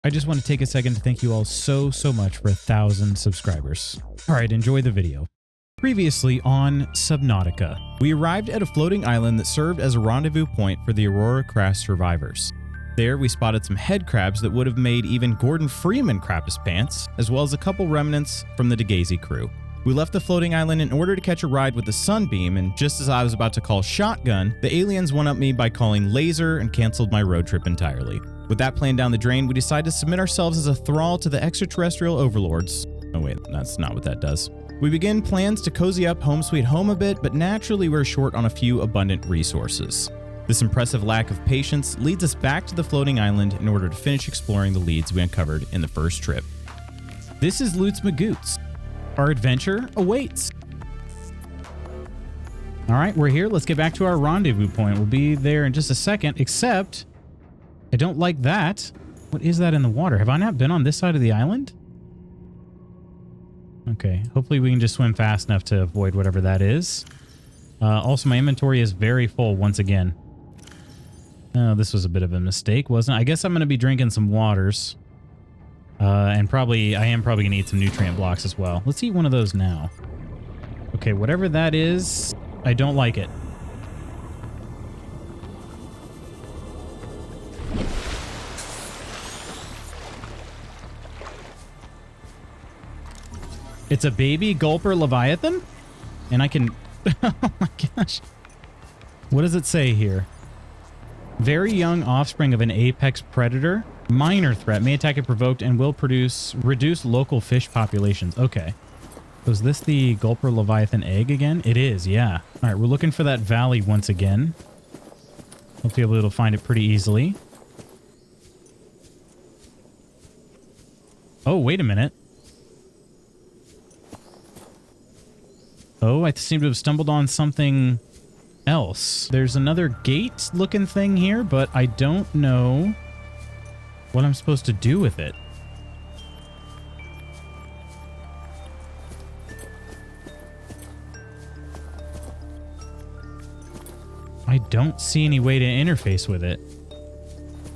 I just want to take a second to thank you all so much for 1,000 subscribers. All right, enjoy the video. Previously on Subnautica, we arrived at a floating island that served as a rendezvous point for the Aurora crash survivors. There, we spotted some head crabs that would have made even Gordon Freeman crap his pants, as well as a couple remnants from the Degasi crew. We left the floating island in order to catch a ride with the Sunbeam, and just as I was about to call shotgun, the aliens one-upped me by calling laser and canceled my road trip entirely. With that plan down the drain, we decided to submit ourselves as a thrall to the extraterrestrial overlords. Oh wait, that's not what that does. We begin plans to cozy up home sweet home a bit, but naturally we're short on a few abundant resources. This impressive lack of patience leads us back to the floating island in order to finish exploring the leads we uncovered in the first trip. This is LootsMcGoots. Our adventure awaits. All right, we're here. Let's get back to our rendezvous point. We'll be there in just a second, except I don't like that. What is that in the water? Have I not been on this side of the island? Okay, hopefully we can just swim fast enough to avoid whatever that is. Also, my inventory is very full once again. Oh, this was a bit of a mistake, wasn't it? I guess I'm going to be drinking some waters. And I am probably going to eat some nutrient blocks as well. Let's eat one of those now. Okay, whatever that is, I don't like it. It's a baby gulper leviathan? And I can... oh my gosh. What does it say here? Very young offspring of an apex predator. Minor threat. May attack if provoked and will reduce local fish populations. Okay. So is this the gulper leviathan egg again? It is, yeah. All right, we're looking for that valley once again. Hopefully we'll be able to find it pretty easily. Oh, wait a minute. Oh, I seem to have stumbled on something else. There's another gate-looking thing here, but I don't know what I'm supposed to do with it. I don't see any way to interface with it.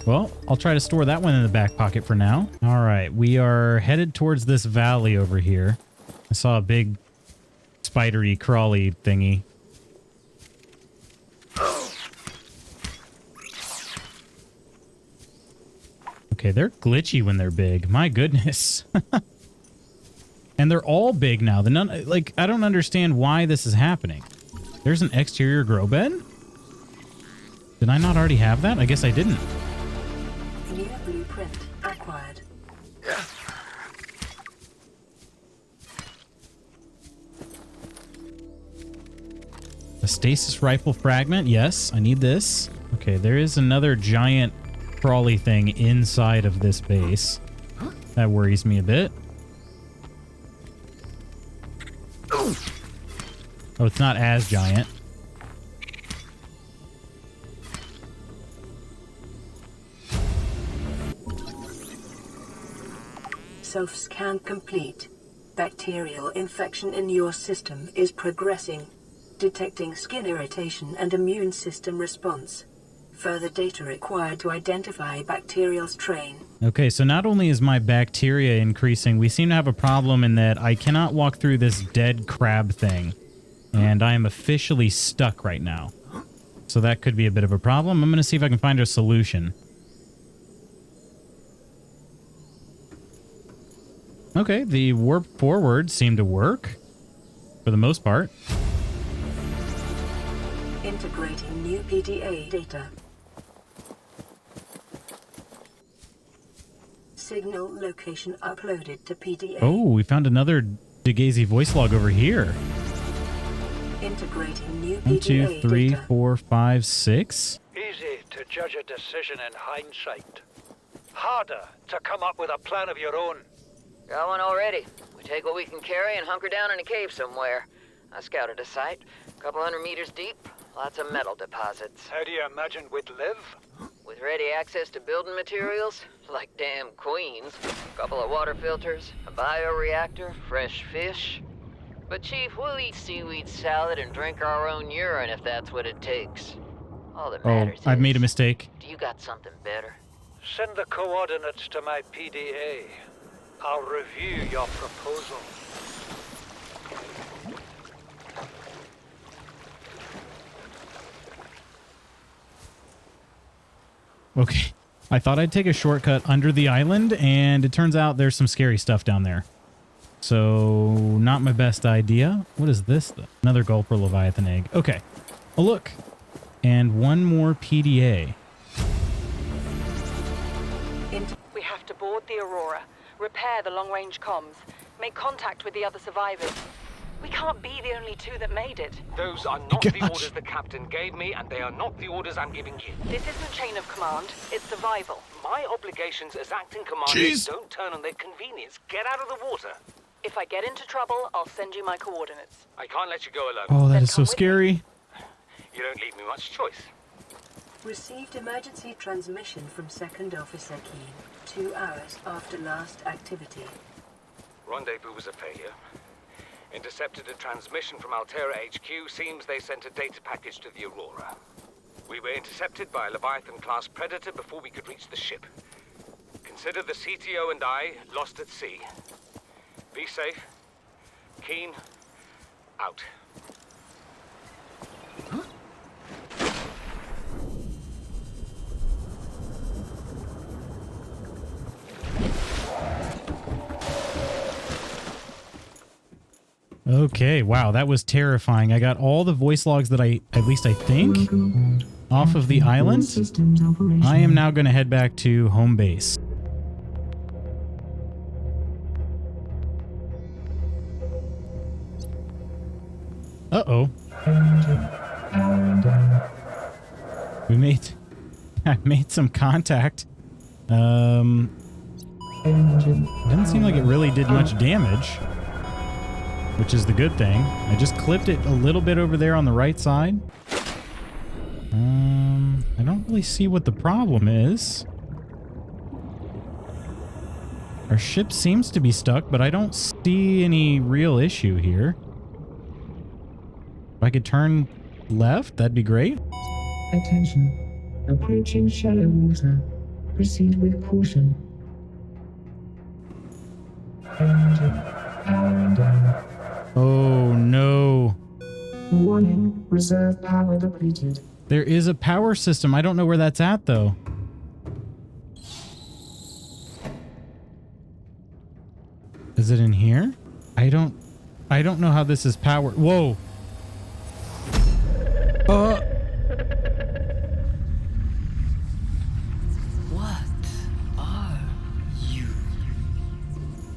Well, I'll try to store that one in the back pocket for now. All right, we are headed towards this valley over here. I saw a big spidery, crawly thingy. Okay, they're glitchy when they're big. My goodness. And they're all big now. I don't understand why this is happening. There's an exterior grow bed? Did I not already have that? I guess I didn't. New blueprint acquired. A stasis rifle fragment. Yes, I need this. Okay, there is another giant crawly thing inside of this base. That worries me a bit. Oh, it's not as giant. Self-scan complete. Bacterial infection in your system is progressing. Detecting skin irritation and immune system response. Further data required to identify bacterial strain. Okay, so not only is my bacteria increasing, we seem to have a problem in that I cannot walk through this dead crab thing. And I am officially stuck right now. So that could be a bit of a problem. I'm going to see if I can find a solution. Okay, the warp forward seemed to work. For the most part. Integrating new PDA data. Signal location uploaded to PDA. Oh, we found another Degasi voice log over here. Integrating new PDA 1, 2, 3, data. 4, 5, 6. Easy to judge a decision in hindsight. Harder to come up with a plan of your own. Got one already. We take what we can carry and hunker down in a cave somewhere. I scouted a site, a couple 100 meters deep, lots of metal deposits. How do you imagine we'd live? With ready access to building materials, like damn queens, a couple of water filters, a bioreactor, fresh fish. But Chief, we'll eat seaweed salad and drink our own urine if that's what it takes. All that matters I've is, made a mistake. do you got something better? Send the coordinates to my PDA. I'll review your proposal. Okay. I thought I'd take a shortcut under the island, and it turns out there's some scary stuff down there. So, not my best idea. What is this, though? Another Gulper Leviathan egg. Okay. Oh, look. And one more PDA. We have to board the Aurora, repair the long-range comms, make contact with the other survivors. We can't be the only two that made it. Those are not the orders the captain gave me, and they are not the orders I'm giving you. This isn't chain of command, it's survival. My obligations as acting commander is don't turn on their convenience. Get out of the water. If I get into trouble, I'll send you my coordinates. I can't let you go alone. Oh, that Then is so come with scary. You don't leave me much choice. Received emergency transmission from Second Officer Keen, 2 hours after last activity. Rendezvous was a failure. Intercepted a transmission from Altera HQ. Seems they sent a data package to the Aurora. We were intercepted by a Leviathan-class predator before we could reach the ship. Consider the CTO and I lost at sea. Be safe. Keen. Out. Okay, wow, that was terrifying. I got all the voice logs that at least I think, off of the island. I am now going to head back to home base. Uh-oh. I made some contact. Didn't seem like it really did much damage, which is the good thing. I just clipped it a little bit over there on the right side. I don't really see what the problem is. Our ship seems to be stuck, but I don't see any real issue here. If I could turn left, that'd be great. Attention. Approaching shallow water. Proceed with caution. Engine power down. Oh no. Warning. Reserve power depleted. There is a power system. I don't know where that's at though. Is it in here? I don't know how this is powered. Whoa. What are you?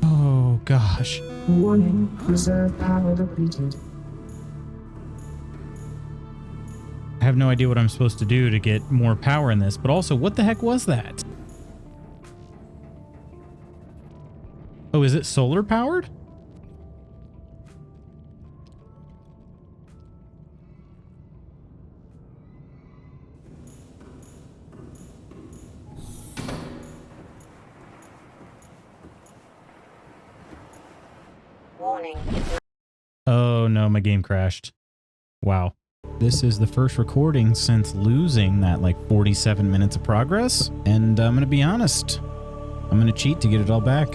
Oh gosh. Warning. Reserve power depleted. I have no idea what I'm supposed to do to get more power in this, but also what the heck was that? Oh, is it solar powered? Warning. Oh no, my game crashed. Wow. This is the first recording since losing that like 47 minutes of progress. And I'm going to be honest, I'm going to cheat to get it all back.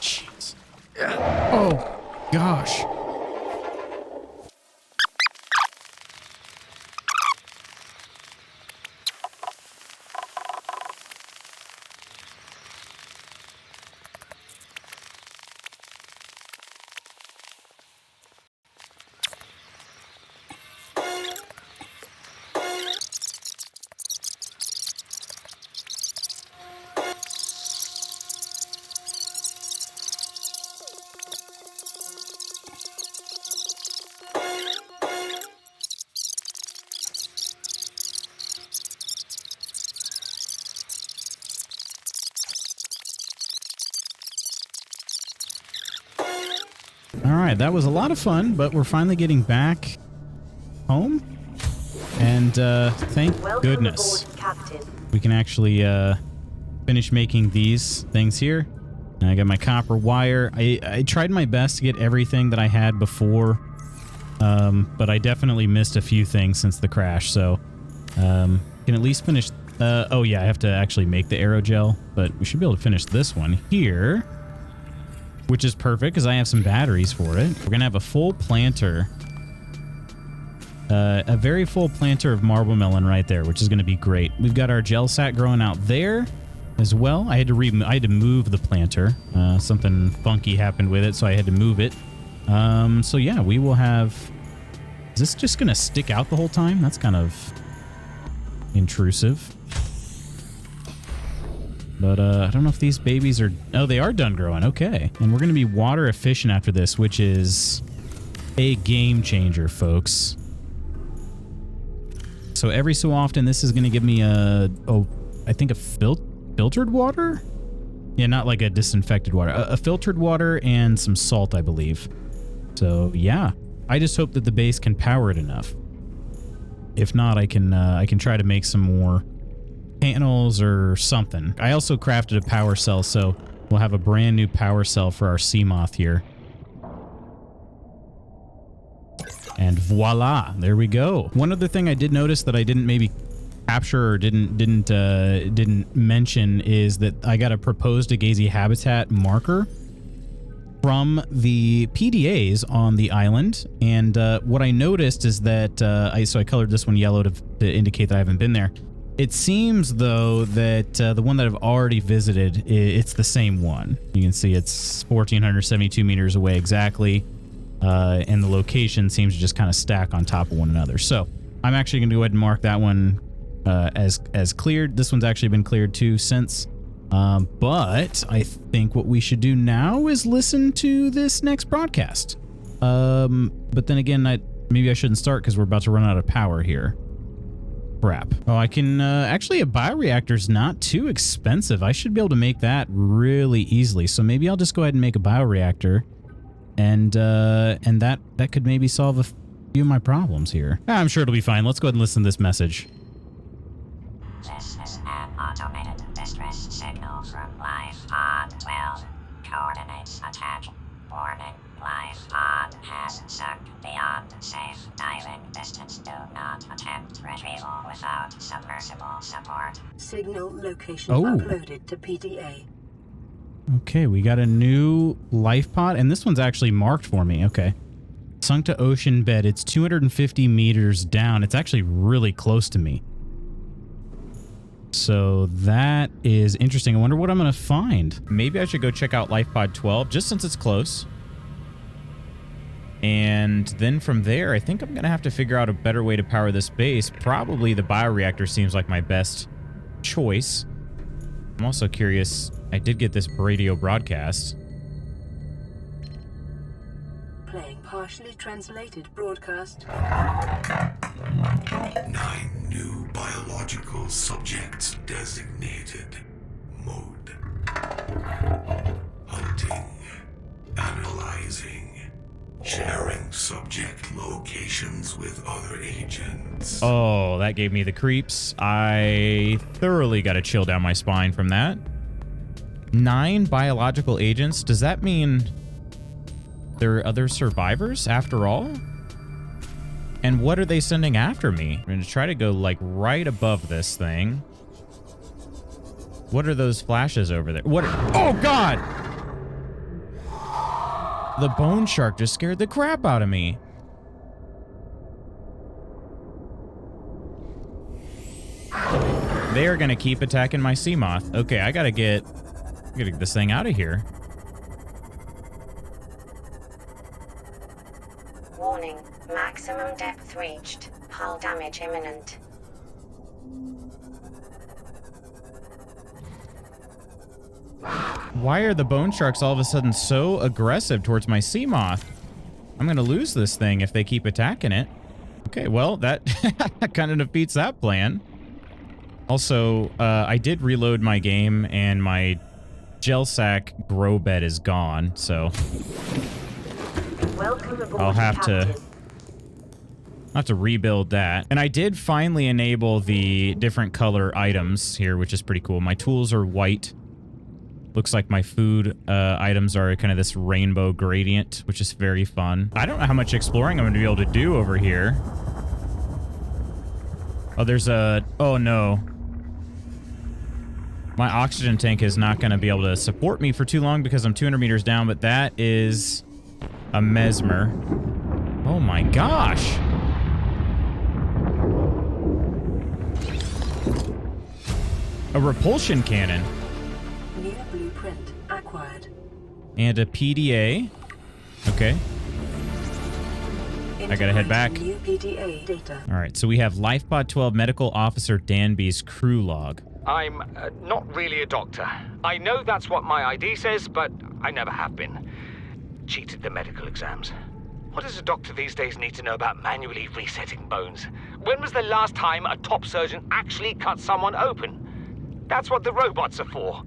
Jeez. Oh, gosh. All right, that was a lot of fun, but we're finally getting back home. And thank goodness. Welcome aboard, Captain. we can actually finish making these things here. And I got my copper wire. I tried my best to get everything that I had before, but I definitely missed a few things since the crash. So can at least finish. Oh yeah, I have to actually make the aerogel, but we should be able to finish this one here, which is perfect because I have some batteries for it. We're gonna have a full planter. A very full planter of marble melon right there, which is going to be great. We've got our gel sack growing out there as well. I had to move the planter. Something funky happened with it, so I had to move it. So yeah, we will have... Is this just going to stick out the whole time? That's kind of intrusive. But I don't know if these babies are... Oh, they are done growing. Okay. And we're going to be water efficient after this, which is a game changer, folks. So every so often, this is going to give me I think a filtered water? Yeah, not like a disinfected water. A filtered water and some salt, I believe. So yeah, I just hope that the base can power it enough. If not, I can try to make some more panels or something. I also crafted a power cell, so we'll have a brand new power cell for our sea moth here. And voila, there we go. One other thing I did notice that I didn't maybe capture or didn't mention is that I got a proposed Agazy habitat marker from the PDAs on the island. And what I noticed is that I colored this one yellow to indicate that I haven't been there. It seems though that the one that I've already visited, it's the same one. You can see it's 1,472 meters away exactly. And the location seems to just kind of stack on top of one another. So I'm actually going to go ahead and mark that one as cleared. This one's actually been cleared too since. But I think what we should do now is listen to this next broadcast. But then again, maybe I shouldn't start because we're about to run out of power here. Crap. Oh, I can actually, a bioreactor's not too expensive. I should be able to make that really easily. So maybe I'll just go ahead and make a bioreactor. And that could maybe solve a few of my problems here. I'm sure it'll be fine. Let's go ahead and listen to this message. This is an automated distress signal from Life Pod 12. Coordinates attached. Warning. Life Pod has sunk beyond safe diving distance. Do not attempt retrieval without submersible support. Signal location uploaded to PDA. Okay, we got a new life pod, and this one's actually marked for me. Okay. Sunk to ocean bed. It's 250 meters down. It's actually really close to me. So that is interesting. I wonder what I'm going to find. Maybe I should go check out Life Pod 12, just since it's close. And then from there, I think I'm going to have to figure out a better way to power this base. Probably the bioreactor seems like my best choice. I'm also curious... I did get this radio broadcast. Playing partially translated broadcast. 9 new biological subjects designated. Mode. Hunting. Analyzing. Sharing subject locations with other agents. Oh, that gave me the creeps. I thoroughly got to chill down my spine from that. 9 biological agents? Does that mean there are other survivors after all? And what are they sending after me? I'm going to try to go like right above this thing. What are those flashes over there? What? Oh, God! The bone shark just scared the crap out of me. They are going to keep attacking my sea moth. Okay, I gotta get this thing out of here. Warning, maximum depth reached. Hull damage imminent. Why are the bone sharks all of a sudden so aggressive towards my sea moth? I'm gonna lose this thing if they keep attacking it. Okay, well, that kind of defeats that plan. Also, I did reload my game and my gel sack grow bed is gone, so Welcome aboard, I'll have Captain. to I'll have to rebuild that. And I did finally enable the different color items here, which is pretty cool. My tools are white. Looks like my food items are kind of this rainbow gradient, which is very fun. I don't know how much exploring I'm going to be able to do over here. Oh, there's a... Oh, no. My oxygen tank is not going to be able to support me for too long because I'm 200 meters down, but that is a mesmer. Oh, my gosh. A repulsion cannon. New blueprint acquired. And a PDA. Okay. I gotta head back. New PDA data. All right, so we have Lifepod 12 Medical Officer Danby's crew log. I'm not really a doctor. I know that's what my ID says, but I never have been. Cheated the medical exams. What does a doctor these days need to know about manually resetting bones? When was the last time a top surgeon actually cut someone open? That's what the robots are for.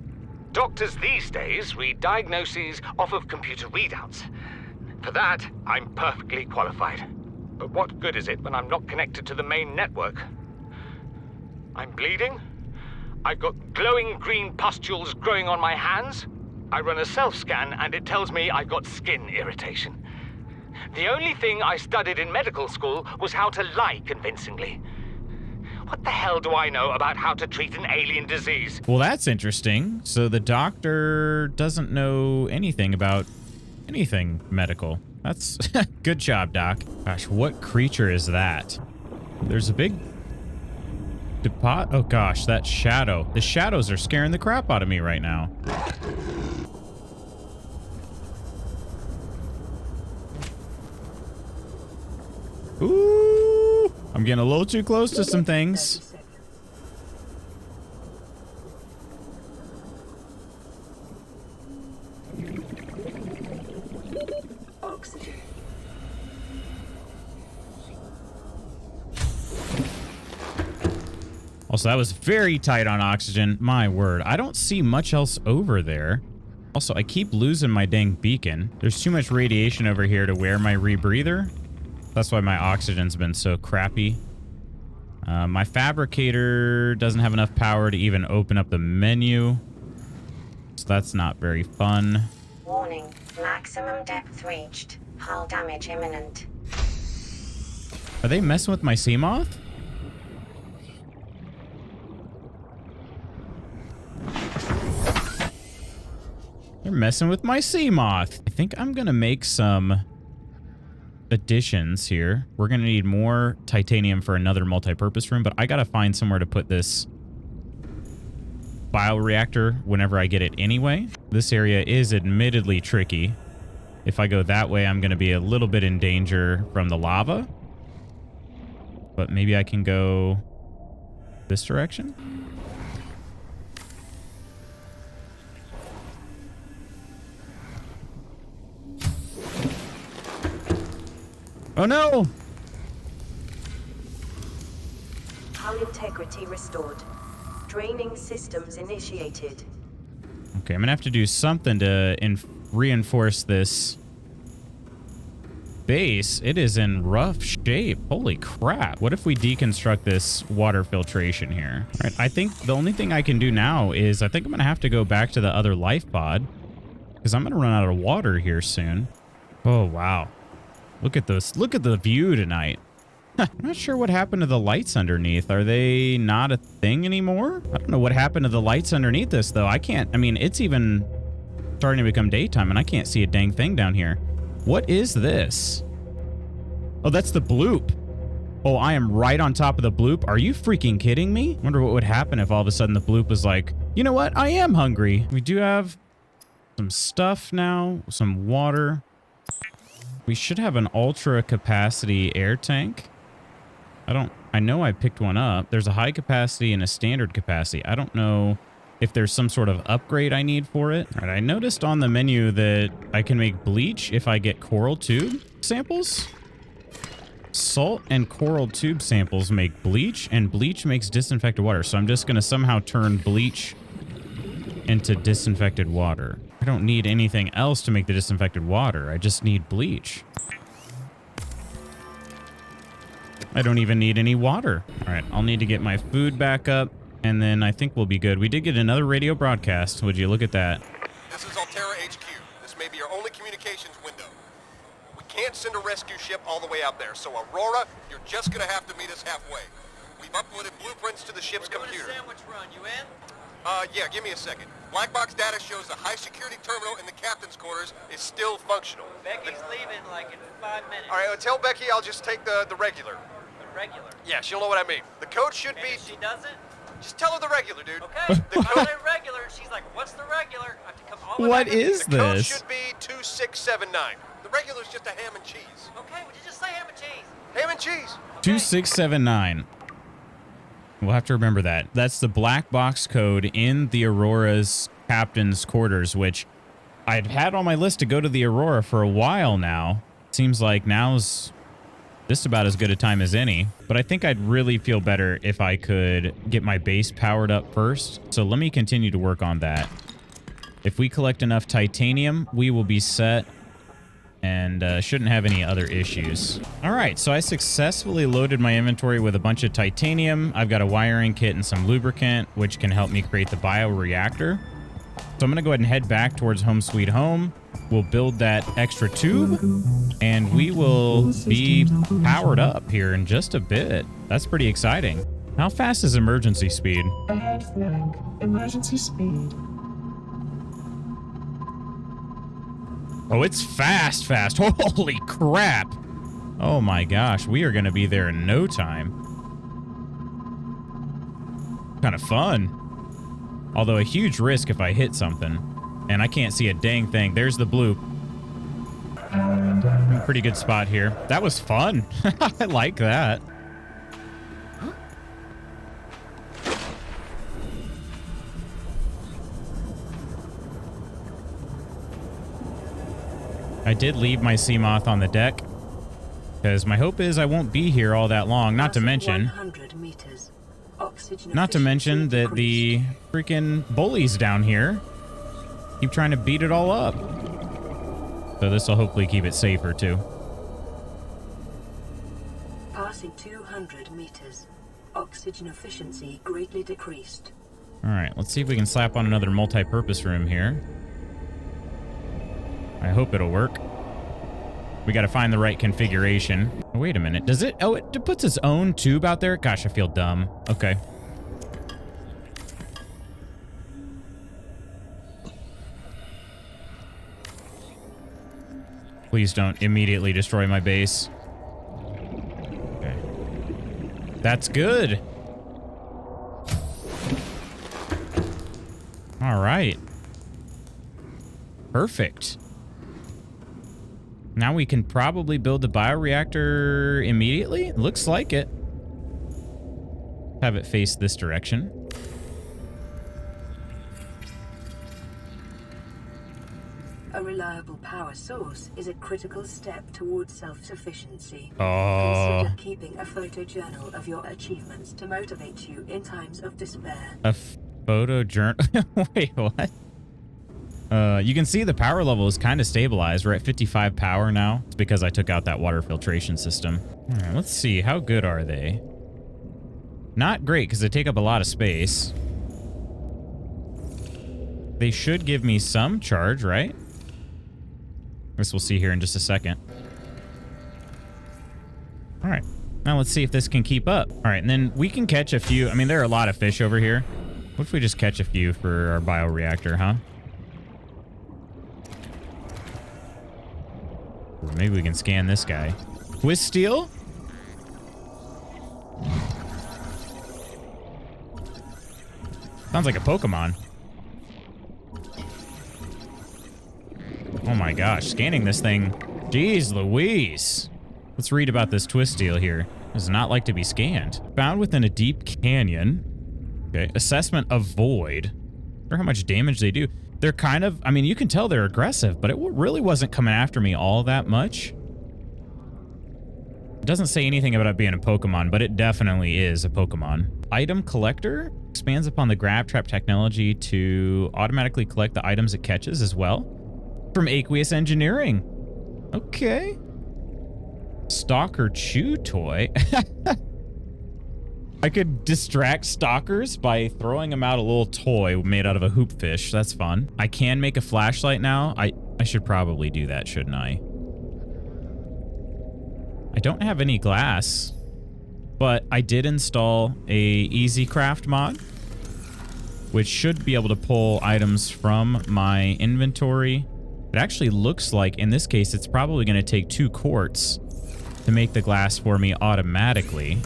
Doctors these days read diagnoses off of computer readouts. For that, I'm perfectly qualified. But what good is it when I'm not connected to the main network? I'm bleeding. I've got glowing green pustules growing on my hands. I run a self-scan and it tells me I've got skin irritation. The only thing I studied in medical school was how to lie convincingly. What the hell do I know about how to treat an alien disease? Well, that's interesting. So the doctor doesn't know anything about anything medical. That's good job, Doc. Gosh, what creature is that? There's a big deposit. Oh gosh, that shadow. The shadows are scaring the crap out of me right now. Ooh, I'm getting a little too close to some things. Oxygen. Also, that was very tight on oxygen. My word, I don't see much else over there. Also, I keep losing my dang beacon. There's too much radiation over here to wear my rebreather. That's why my oxygen's been so crappy. My fabricator doesn't have enough power to even open up the menu. So that's not very fun. Warning, maximum depth reached. Hull damage imminent. Are they messing with my sea moth? They're messing with my sea moth. I think I'm gonna make some additions here. We're gonna need more titanium for another multi-purpose room, but I gotta find somewhere to put this bioreactor whenever I get it anyway. This area is admittedly tricky. If I go that way, I'm gonna be a little bit in danger from the lava. But maybe I can go this direction. Oh no! Hull integrity restored. Draining systems initiated. Okay, I'm gonna have to do something to reinforce this base. It is in rough shape. Holy crap. What if we deconstruct this water filtration here? All right, I think the only thing I can do now is I think I'm gonna have to go back to the other life pod because I'm gonna run out of water here soon. Oh, wow. Look at this. Look at the view tonight. I'm not sure what happened to the lights underneath. Are they not a thing anymore? I don't know what happened to the lights underneath this, though. I can't... I mean, it's even starting to become daytime, and I can't see a dang thing down here. What is this? Oh, that's the bloop. Oh, I am right on top of the bloop. Are you freaking kidding me? Wonder what would happen if all of a sudden the bloop was like, you know what? I am hungry. We do have some stuff now, some water. We should have an ultra capacity air tank. I know I picked one up. There's a high capacity and a standard capacity. I don't know if there's some sort of upgrade I need for it. All right, I noticed on the menu that I can make bleach if I get coral tube samples. Salt and coral tube samples make bleach, and bleach makes disinfected water. So I'm just going to somehow turn bleach into disinfected water. I don't need anything else to make the disinfected water. I just need bleach. I don't even need any water. All right, I'll need to get my food back up, and then I think we'll be good. We did get another radio broadcast. Would you look at that? This is Altera HQ. This may be your only communications window. We can't send a rescue ship all the way out there, so Aurora, you're just gonna have to meet us halfway. We've uploaded blueprints to the ship's computer. Sandwich run, you in? Yeah, give me a second. Black box data shows the high security terminal in the captain's quarters is still functional. Becky's leaving like in 5 minutes. All right, tell Becky I'll just take the regular. The regular? Yeah, she'll know what I mean. The code should be... If she doesn't? Just tell her the regular, dude. Okay, I say regular, she's like, what's the regular? I have to come all the way What back. is The code this? should be 2679. The regular's just a ham and cheese. Okay, would you just say ham and cheese? Ham and cheese. 2679. We'll have to remember that. That's the black box code in the Aurora's captain's quarters, which I've had on my list to go to the Aurora for a while now. Seems like now's just about as good a time as any, but I think I'd really feel better if I could get my base powered up first. So let me continue to work on that. If we collect enough titanium, we will be set and shouldn't have any other issues. All right, so I successfully loaded my inventory with a bunch of titanium. I've got a wiring kit and some lubricant, which can help me create the bioreactor. So I'm gonna go ahead and head back towards Home Sweet Home. We'll build that extra tube, and we will be powered up here in just a bit. That's pretty exciting. How fast is emergency speed? Ahead flag. Emergency speed. Oh, it's fast. Holy crap. Oh my gosh, we are going to be there in no time. Kind of fun. Although a huge risk if I hit something. And I can't see a dang thing. There's the bloop. Pretty good spot here. That was fun. I like that. I did leave my Seamoth on the deck because my hope is I won't be here all that long. Not to mention that the freaking bullies down here keep trying to beat it all up. So this will hopefully keep it safer too. Passing 200 meters. Oxygen efficiency greatly decreased. All right, let's see if we can slap on another multi-purpose room here. I hope it'll work. We got to find the right configuration. Oh, wait a minute. Does it? Oh, it puts its own tube out there? Gosh, I feel dumb. Okay. Please don't immediately destroy my base. Okay. That's good. All right. Perfect. Now we can probably build the bioreactor immediately. Looks like it. Have it face this direction. A reliable power source is a critical step towards self-sufficiency. Oh. Consider keeping a photojournal of your achievements to motivate you in times of despair. A photo journal? Wait, what? You can see the power level is kind of stabilized. We're at 55 power now. It's because I took out that water filtration system. All right, let's see. How good are they? Not great because they take up a lot of space. They should give me some charge, right? This we'll see here in just a second. All right. Now let's see if this can keep up. All right, and then we can catch a few. I mean, there are a lot of fish over here. What if we just catch a few for our bioreactor, huh? Maybe we can scan this guy. Twist steel? Sounds like a Pokemon. Oh my gosh, scanning this thing. Jeez Louise. Let's read about this twist steel here. Does not like to be scanned. Found within a deep canyon. Okay, assessment of void. I wonder how much damage they do. They're kind of, I mean, you can tell they're aggressive, but it really wasn't coming after me all that much. It doesn't say anything about it being a Pokemon, but it definitely is a Pokemon. Item collector expands upon the grab trap technology to automatically collect the items it catches as well. From Aqueous Engineering. Okay. Stalker chew toy. I could distract stalkers by throwing them out a little toy made out of a hoop fish. That's fun. I can make a flashlight now. I should probably do that, shouldn't I? I don't have any glass, but I did install a easy craft mod, which should be able to pull items from my inventory. It actually looks like, in this case, it's probably going to take 2 quartz to make the glass for me automatically.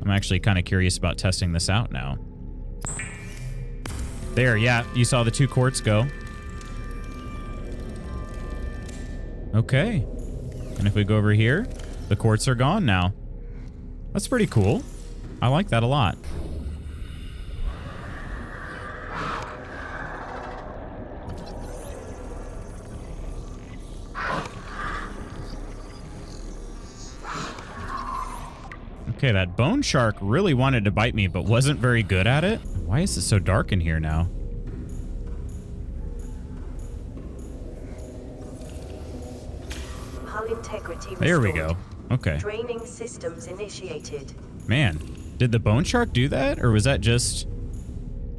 I'm actually kind of curious about testing this out now. There, yeah, you saw the 2 quartz go. Okay. And if we go over here, the quartz are gone now. That's pretty cool. I like that a lot. Okay, that bone shark really wanted to bite me, but wasn't very good at it. Why is it so dark in here now? Hull integrity restored. There we go. Okay. Draining systems initiated. Man, did the bone shark do that? Or was that just...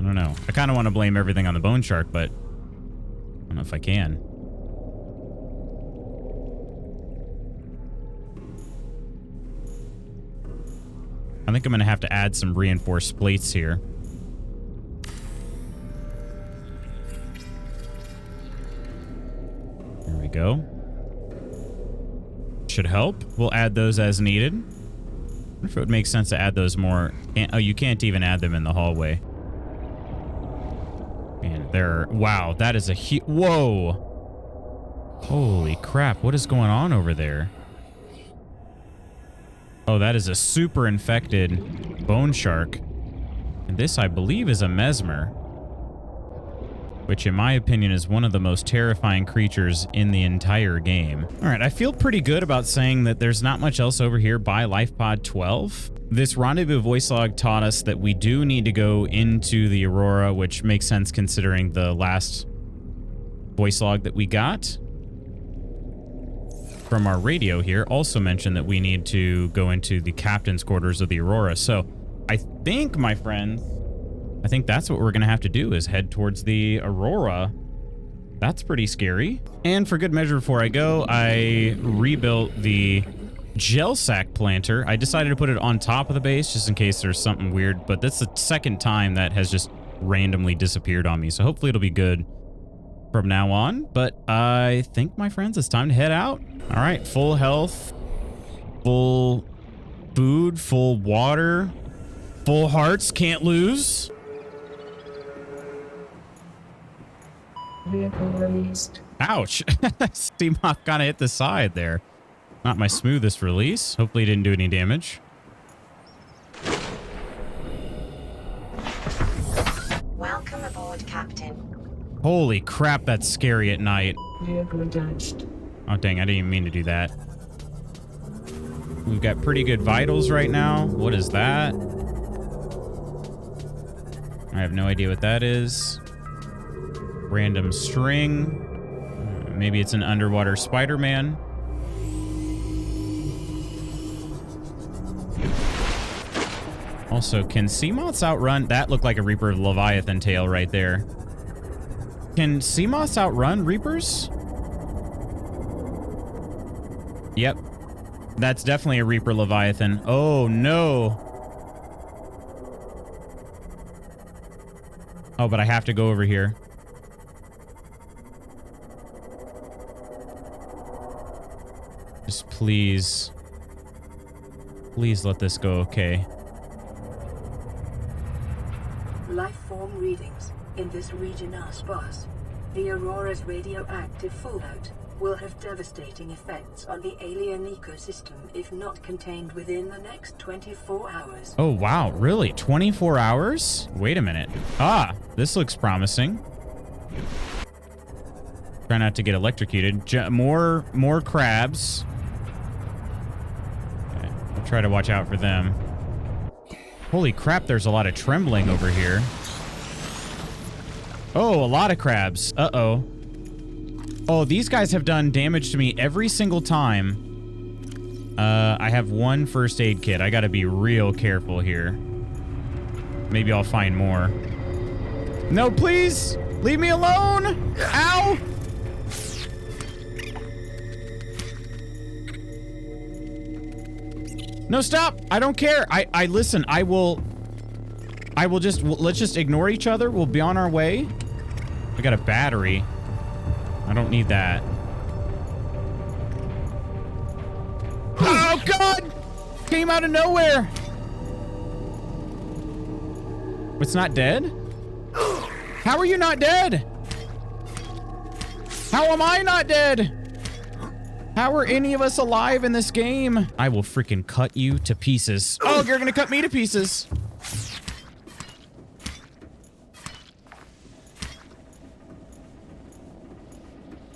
I don't know. I kind of want to blame everything on the bone shark, but I don't know if I can. I think I'm going to have to add some reinforced plates here. There we go. Should help. We'll add those as needed. I wonder if it would make sense to add those more. Oh, you can't even add them in the hallway. Man, they're... Wow, that is a huge... Whoa! Holy crap, what is going on over there? Oh, that is a super infected bone shark. And this, I believe, is a mesmer, which in my opinion is one of the most terrifying creatures in the entire game. All right, I feel pretty good about saying that there's not much else over here by LifePod 12. This rendezvous voice log taught us that we do need to go into the Aurora, which makes sense considering the last voice log that we got from our radio here also mentioned that we need to go into the captain's quarters of the Aurora. So I think, my friends, I think that's what we're going to have to do is head towards the Aurora. That's pretty scary. And for good measure, before I go, I rebuilt the gel sack planter. I decided to put it on top of the base just in case there's something weird, but that's the second time that has just randomly disappeared on me. So hopefully it'll be good from now on. But I think, my friends, it's time to head out. All right, full health, full food, full water, full hearts, can't lose. Vehicle released. Ouch. Steamoth kind of hit the side there. Not my smoothest release. Hopefully it didn't do any damage. Welcome aboard, Captain. Holy crap, that's scary at night. Vehicle attached. Oh, dang, I didn't even mean to do that. We've got pretty good vitals right now. What is that? I have no idea what that is. Random string. Maybe it's an underwater Spider-Man. Also, can sea moths outrun? That looked like a Reaper Leviathan tail right there. Can sea moths outrun Reapers? Yep. That's definitely a Reaper Leviathan. Oh, no. Oh, but I have to go over here. Just please. Please let this go okay. Life form readings in this region are sparse. The Aurora's radioactive fallout will have devastating effects on the alien ecosystem if not contained within the next 24 hours. Oh, wow. Really? 24 hours? Wait a minute. Ah, this looks promising. Try not to get electrocuted. More crabs. Okay, I'll try to watch out for them. Holy crap, there's a lot of trembling over here. Oh, a lot of crabs. Uh-oh. Oh, these guys have done damage to me every single time I have one first aid kit. I gotta be real careful here. Maybe I'll find more. No, please! Leave me alone! Ow! No, stop! I don't care. I listen, I will just, let's just ignore each other. We'll be on our way. I got a battery. I don't need that. Oh, God! Came out of nowhere! It's not dead? How are you not dead? How am I not dead? How are any of us alive in this game? I will freaking cut you to pieces. Oh, you're gonna cut me to pieces.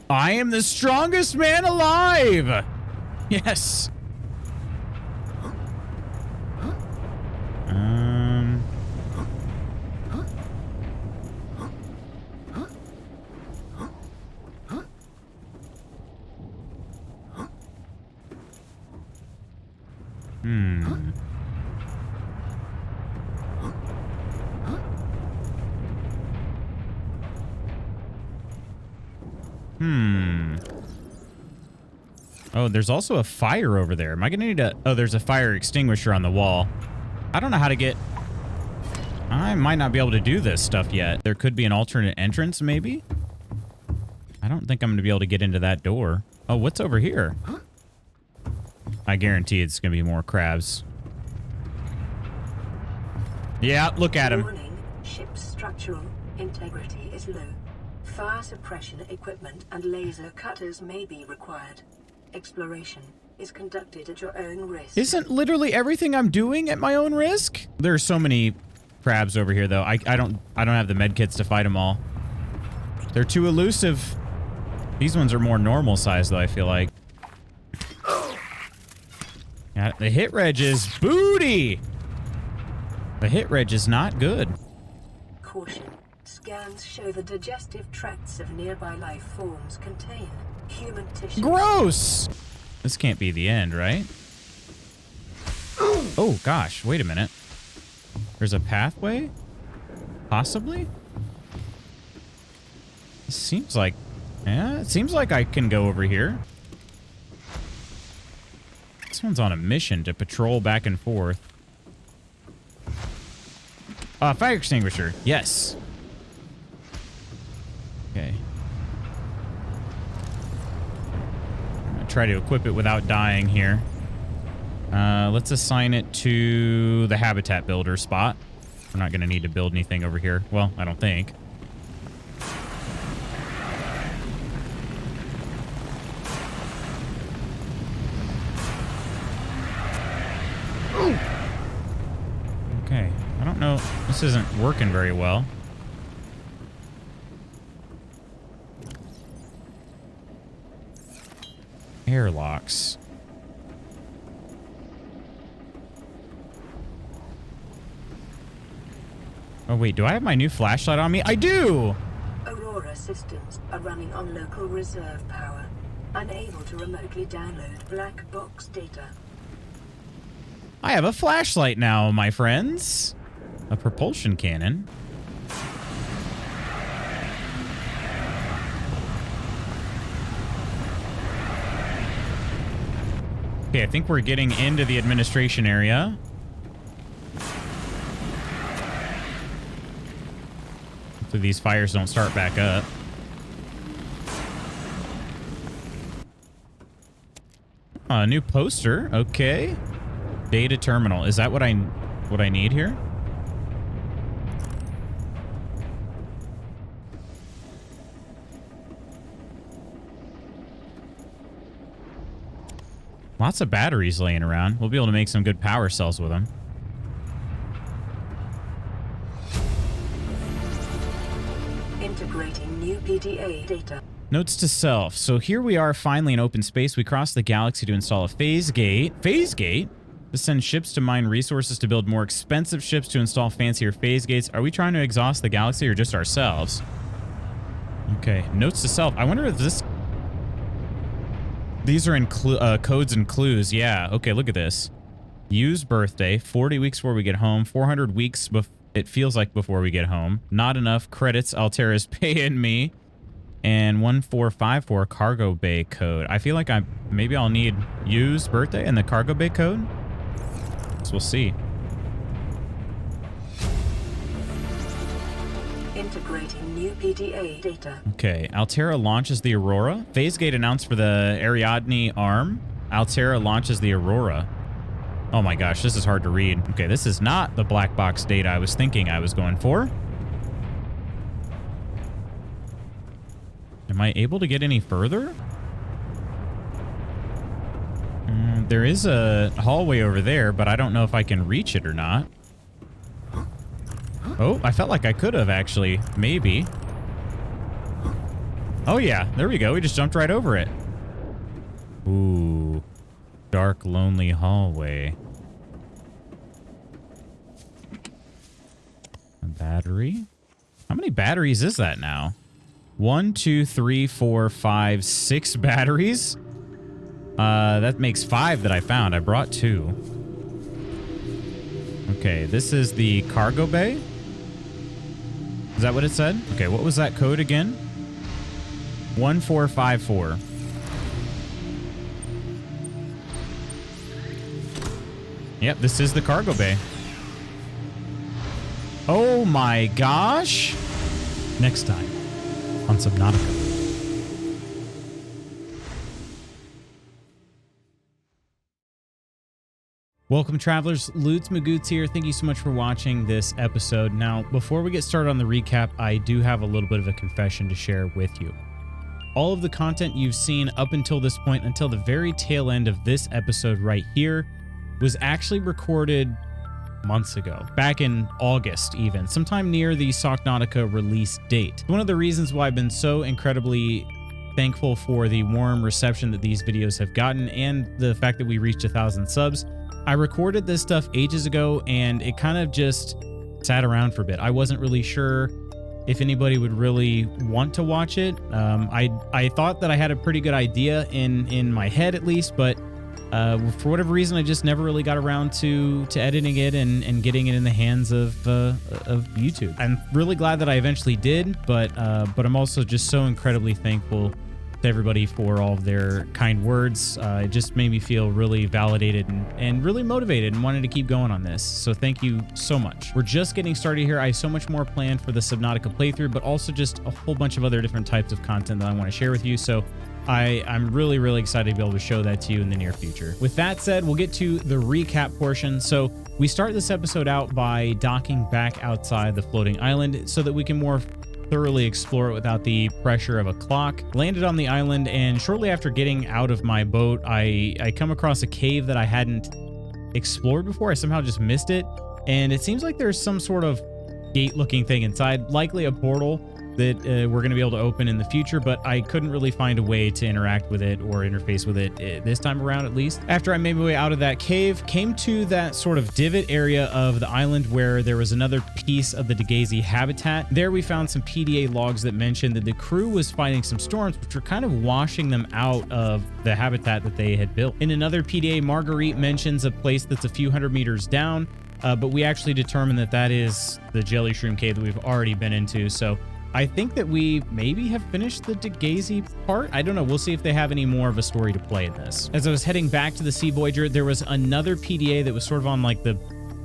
I am the strongest man alive. Yes. Oh, there's also a fire over there. Am I gonna need a... Oh, there's a fire extinguisher on the wall. I don't know how to get... I might not be able to do this stuff yet. There could be an alternate entrance, maybe? I don't think I'm gonna be able to get into that door. Oh, what's over here? I guarantee it's gonna be more crabs. Yeah, look at him. Warning, ship's structural integrity is low. Fire suppression equipment and laser cutters may be required. Exploration is conducted at your own risk. Isn't literally everything I'm doing at my own risk? There are so many crabs over here, though. I don't have the med kits to fight them all. They're too elusive. These ones are more normal size, though, I feel like. Yeah, the hit reg is booty. The hit reg is not good. Caution. Scans show the digestive tracts of nearby life forms contain human tissue. Gross! This can't be the end, right? Oh, gosh. Wait a minute. There's a pathway? Possibly? It seems like... Yeah, it seems like I can go over here. This one's on a mission to patrol back and forth. Fire extinguisher. Yes. Okay. I'm gonna try to equip it without dying here. Let's assign it to the habitat builder spot. We're not gonna need to build anything over here. Well, I don't think. Okay. I don't know. This isn't working very well. Airlocks. Oh, wait. Do I have my new flashlight on me? I do! Aurora systems are running on local reserve power, unable to remotely download black box data. I have a flashlight now, my friends. A propulsion cannon. Okay, I think we're getting into the administration area. Hopefully these fires don't start back up. A new poster. Okay. Data terminal. Is that what I need here? Lots of batteries laying around. We'll be able to make some good power cells with them. Integrating new PDA data. Notes to self. So here we are finally in open space. We crossed the galaxy to install a phase gate. Phase gate? To send ships to mine resources to build more expensive ships to install fancier phase gates. Are we trying to exhaust the galaxy or just ourselves? Okay. Notes to self. I wonder if this... These are in codes and clues. Yeah. Okay, look at this. Use birthday. 40 weeks before we get home. 400 weeks it feels like before we get home. Not enough credits. Altera's paying me. And 1454 cargo bay code. I feel like maybe I'll need use birthday and the cargo bay code. So we'll see. Integrating new PDA data. Okay, Altera launches the Aurora. Phase gate announced for the Ariadne arm. Altera launches the Aurora. Oh my gosh, this is hard to read. Okay, this is not the black box data I was thinking I was going for. Am I able to get any further? There is a hallway over there, but I don't know if I can reach it or not. Oh, I felt like I could have actually. Maybe. Oh yeah, there we go. We just jumped right over it. Ooh. Dark, lonely hallway. A battery? How many batteries is that now? 1, 2, 3, 4, 5, 6 batteries? That makes 5 that I found. I brought 2. Okay, this is the cargo bay. Is that what it said? Okay, what was that code again? 1454. Yep, this is the cargo bay. Oh my gosh! Next time on Subnautica. Welcome, travelers. LootsMcGoots here. Thank you so much for watching this episode. Now, before we get started on the recap, I do have a little bit of a confession to share with you. All of the content you've seen up until this point, until the very tail end of this episode right here, was actually recorded months ago, back in August even, sometime near the Subnautica release date. One of the reasons why I've been so incredibly thankful for the warm reception that these videos have gotten and the fact that we reached 1,000 subs. I recorded this stuff ages ago and it kind of just sat around for a bit. I wasn't really sure if anybody would really want to watch it. I thought that I had a pretty good idea in my head at least, but for whatever reason, I just never really got around to editing it and getting it in the hands of YouTube. I'm really glad that I eventually did, but I'm also just so incredibly thankful to everybody for all of their kind words. It just made me feel really validated and really motivated and wanted to keep going on this. So thank you so much. We're just getting started here. I have so much more planned for the Subnautica playthrough, but also just a whole bunch of other different types of content that I want to share with you. So I'm really, really excited to be able to show that to you in the near future. With that said, we'll get to the recap portion. So we start this episode out by docking back outside the floating island so that we can more thoroughly explore it without the pressure of a clock. Landed on the island, and shortly after getting out of my boat, I come across a cave that I hadn't explored before. I somehow just missed it, and it seems like there's some sort of gate-looking thing inside, likely a portal that we're going to be able to open in the future, but I couldn't really find a way to interact with it or interface with it this time around, at least. After I made my way out of that cave, came to that sort of divot area of the island where there was another piece of the Degasi habitat. There we found some PDA logs that mentioned that the crew was fighting some storms, which were kind of washing them out of the habitat that they had built. In another PDA, Marguerite mentions a place that's a few hundred meters down, but we actually determined that that is the jelly shroom cave that we've already been into. So I think that we maybe have finished the Degasi part. I don't know. We'll see if they have any more of a story to play in this. As I was heading back to the Sea Voyager, there was another PDA that was sort of on like the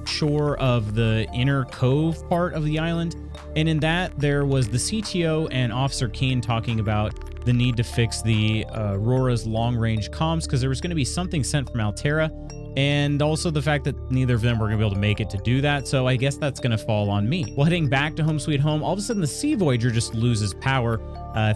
shore of the inner cove part of the island. And in that, there was the CTO and Officer Keen talking about the need to fix the Aurora's long-range comms because there was going to be something sent from Altera, and also the fact that neither of them were going to be able to make it to do that, so I guess that's going to fall on me. Well, heading back to Home Sweet Home, all of a sudden the Sea Voyager just loses power.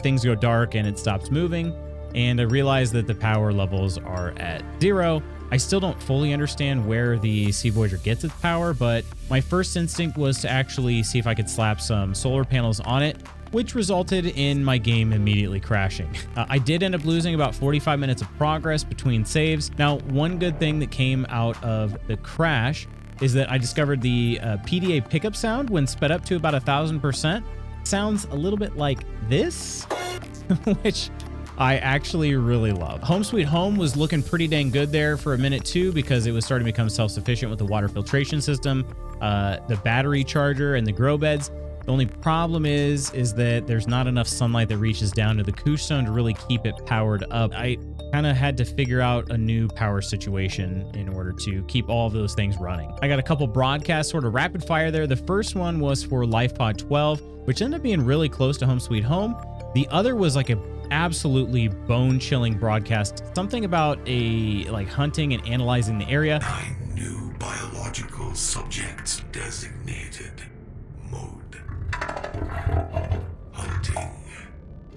Things go dark and it stops moving, and I realize that the power levels are at 0. I still don't fully understand where the Sea Voyager gets its power, but my first instinct was to actually see if I could slap some solar panels on it, which resulted in my game immediately crashing. I did end up losing about 45 minutes of progress between saves. Now, one good thing that came out of the crash is that I discovered the PDA pickup sound when sped up to about 1,000% sounds a little bit like this, which I actually really love. Home Sweet Home was looking pretty dang good there for a minute too, because it was starting to become self-sufficient with the water filtration system, the battery charger, and the grow beds. The only problem is that there's not enough sunlight that reaches down to the Koosh zone to really keep it powered up. I kind of had to figure out a new power situation in order to keep all of those things running. I got a couple broadcasts sort of rapid fire there. The first one was for LifePod 12, which ended up being really close to Home Sweet Home. The other was like a absolutely bone-chilling broadcast, something about like hunting and analyzing the area. 9 new biological subjects designated. Mode: hunting,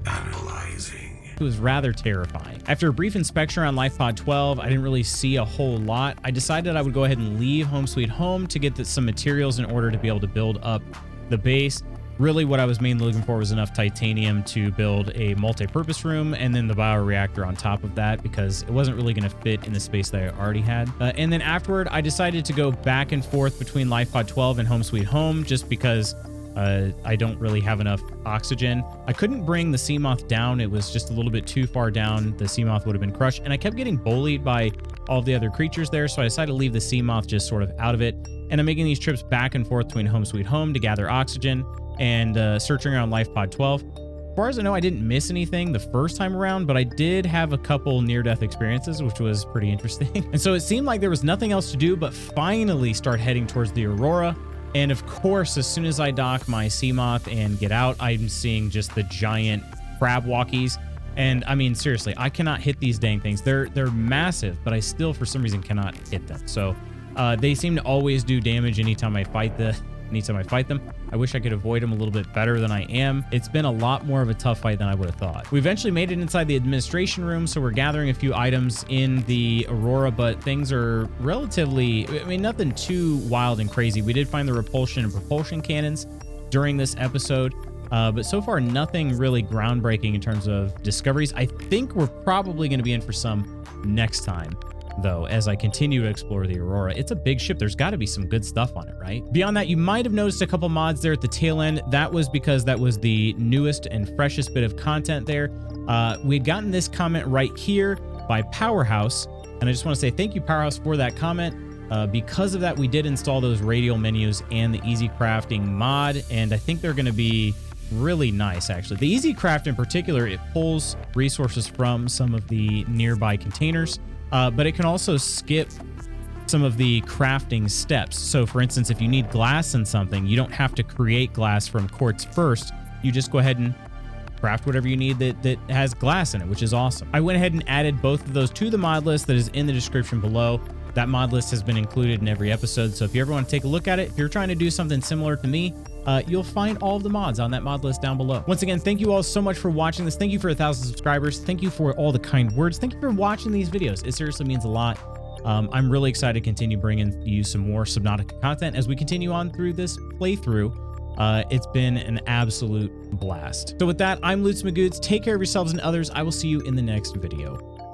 analyzing. It was rather terrifying. After a brief inspection around LifePod 12, I didn't really see a whole lot. I decided I would go ahead and leave Home Sweet Home to get some materials in order to be able to build up the base. Really, what I was mainly looking for was enough titanium to build a multi-purpose room and then the bioreactor on top of that, because it wasn't really going to fit in the space that I already had. And then afterward, I decided to go back and forth between LifePod 12 and Home Sweet Home just because I don't really have enough oxygen. I couldn't bring the Seamoth down. It was just a little bit too far down. The Seamoth would have been crushed, and I kept getting bullied by all the other creatures there, so I decided to leave the Seamoth just sort of out of it. And I'm making these trips back and forth between Home Sweet Home to gather oxygen and searching around LifePod 12. As far as I know, I didn't miss anything the first time around, but I did have a couple near-death experiences, which was pretty interesting. And so it seemed like there was nothing else to do but finally start heading towards the Aurora. And of course, as soon as I dock my Seamoth and get out, I'm seeing just the giant crab walkies. And I mean, seriously, I cannot hit these dang things. They're massive, but I still, for some reason, cannot hit them. So they seem to always do damage anytime I fight them. I wish I could avoid them a little bit better than I am. It's been a lot more of a tough fight than I would have thought. We eventually made it inside the administration room, so we're gathering a few items in the Aurora, but things are relatively, I mean, nothing too wild and crazy. We did find the repulsion and propulsion cannons during this episode, but so far nothing really groundbreaking in terms of discoveries. I think we're probably going to be in for some next time, though, as I continue to explore the Aurora. It's a big ship. There's got to be some good stuff on it, right? Beyond that, you might have noticed a couple mods there at the tail end. That was because that was the newest and freshest bit of content there. We had gotten this comment right here by Powerhouse, and I just want to say thank you, Powerhouse, for that comment. Because of that, we did install those radial menus and the easy crafting mod, and I think they're going to be really nice, actually. The easy craft in particular, it pulls resources from some of the nearby containers, but it can also skip some of the crafting steps. So for instance, if you need glass in something, you don't have to create glass from quartz first. You just go ahead and craft whatever you need that has glass in it, which is awesome. I went ahead and added both of those to the mod list that is in the description below. That mod list has been included in every episode, so if you ever want to take a look at it, if you're trying to do something similar to me, you'll find all of the mods on that mod list down below. Once again, thank you all so much for watching this. Thank you for 1,000 subscribers. Thank you for all the kind words. Thank you for watching these videos. It seriously means a lot. I'm really excited to continue bringing you some more Subnautica content as we continue on through this playthrough. It's been an absolute blast. So with that, I'm LootsMcGoots. Take care of yourselves and others. I will see you in the next video.